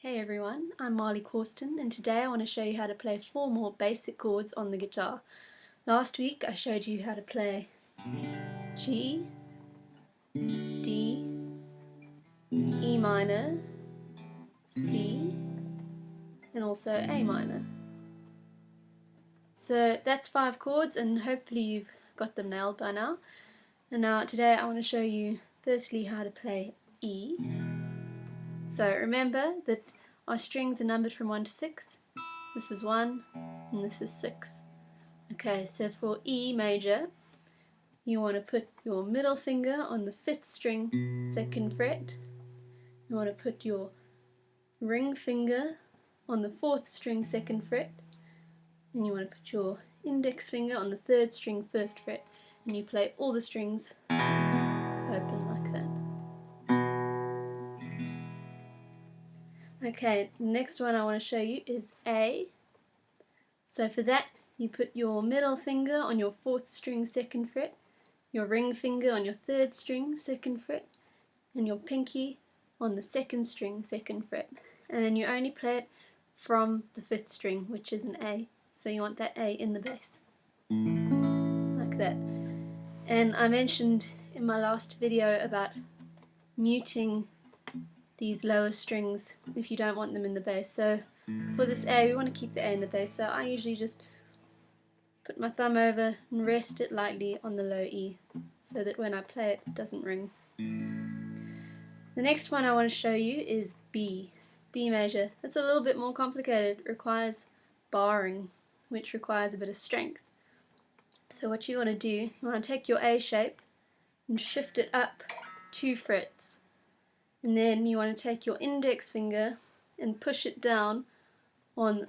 Hey everyone, I'm Korsten and today I want to show you how to play 4 more basic chords on the guitar. Last week I showed you how to play G, D, E minor, C, and also A minor. So that's 5 chords and hopefully you've got them nailed by now. And now today I want to show you firstly how to play E. So remember that our strings are numbered from 1 to 6. This is 1 and this is 6. Okay, so for E major, you want to put your middle finger on the 5th string, 2nd fret. You want to put your ring finger on the 4th string, 2nd fret. And you want to put your index finger on the 3rd string, 1st fret. And you play all the strings open like that. Okay, next one I want to show you is A. So for that, you put your middle finger on your 4th string, 2nd fret, your ring finger on your 3rd string, 2nd fret, and your pinky on the 2nd string, 2nd fret. And then you only play it from the 5th string, which is an A. So you want that A in the bass. Like that. And I mentioned in my last video about muting these lower strings if you don't want them in the bass. So for this A, we want to keep the A in the bass. So I usually just put my thumb over and rest it lightly on the low E so that when I play it, it doesn't ring. The next one I want to show you is B. B major. It's a little bit more complicated. It requires barring, which requires a bit of strength. So what you want to do, you want to take your A shape and shift it up 2 frets. And then you want to take your index finger and push it down on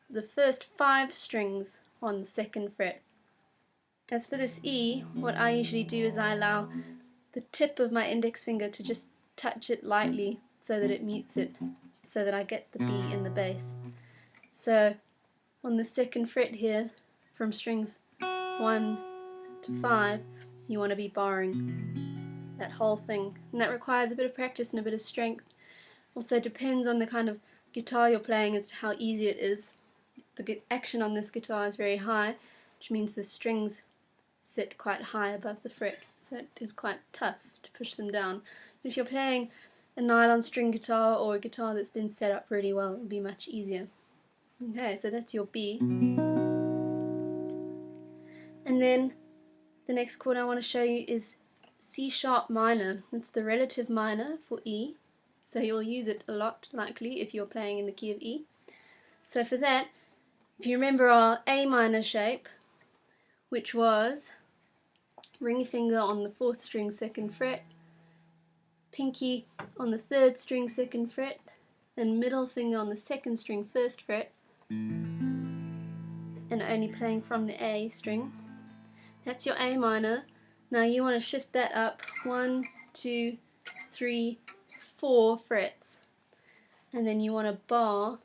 the first 5 strings on the 2nd fret. As for this E, what I usually do is I allow the tip of my index finger to just touch it lightly so that it mutes it, so that I get the B in the bass. So on the 2nd fret here, from strings 1 to 5, you want to be barring that whole thing. And that requires a bit of practice and a bit of strength. Also depends on the kind of guitar you're playing as to how easy it is. The action on this guitar is very high, which means the strings sit quite high above the fret, so it is quite tough to push them down. But if you're playing a nylon string guitar or a guitar that's been set up really well, it'll be much easier. Okay, so that's your B. And then the next chord I want to show you is C sharp minor. It's the relative minor for E, so you'll use it a lot likely if you're playing in the key of E. So for that, if you remember our A minor shape, which was ring finger on the 4th string, 2nd fret, pinky on the 3rd string, 2nd fret, and middle finger on the 2nd string, 1st fret, and only playing from the A string. That's your A minor. Now you want to shift that up 1, 2, 3, 4 frets, and then you want to bar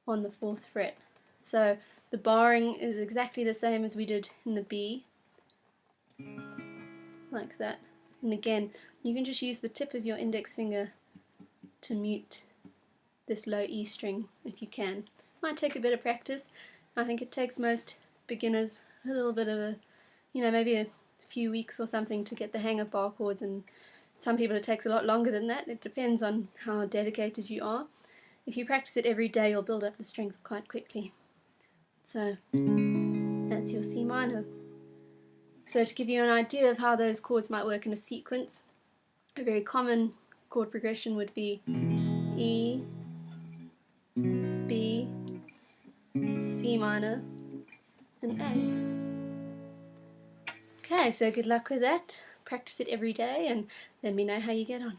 on the 4th fret. So the barring is exactly the same as we did in the B, like that. And again, you can just use the tip of your index finger to mute this low E string if you can. Might take a bit of practice. I think it takes most beginners a little bit of a, maybe a few weeks or something to get the hang of bar chords, and some people it takes a lot longer than that. It depends on how dedicated you are. If you practice it every day, you'll build up the strength quite quickly. So that's your C minor. So to give you an idea of how those chords might work in a sequence, a very common chord progression would be E, B, C minor, and A. Okay, so good luck with that. Practice it every day and let me know how you get on.